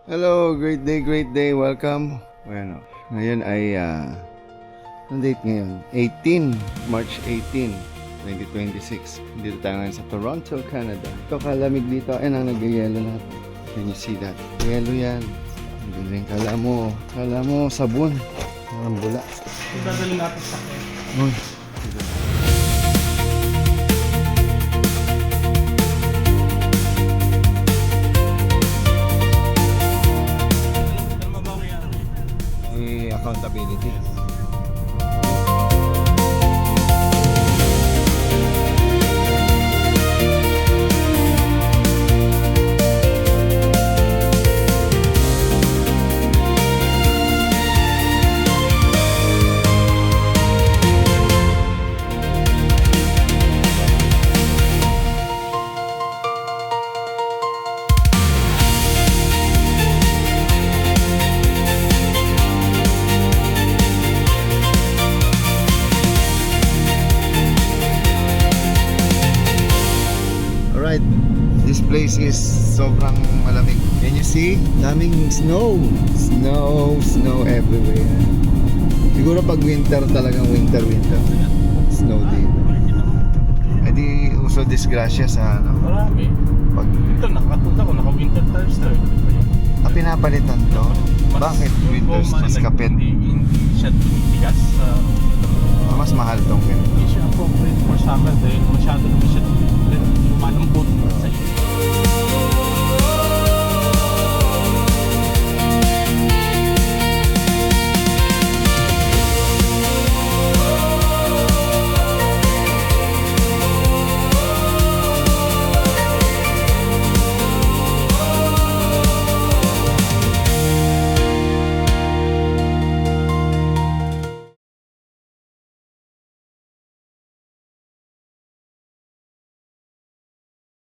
Hello, great day, welcome. Bueno, ngayon ay, ang date ngayon? 18, March 18, 2026. Dito tayo ngayon sa Toronto, Canada. Ito kalamig dito, ayun ang nag-yelo lahat. Can you see that? Yelo yan. Hindi rin, kala mo sabon. Parang bula. Dadalhin natin sa akin. Uy. Accountability. This place is sobrang malamig. Can you see? Daming snow everywhere. Siguro pag winter talagang winter snow dito. Eh di uso disgrasya sa ano. Marami. Pag Ito, nakakatuta ko, naka-winter tires na. pinapalitan to. Bakit winter mas kapit? Hindi siya tumitigas. Mas mahal tong ganito. Hindi siya appropriate for summer dahil masyado naman siya lumalambot sa inyo.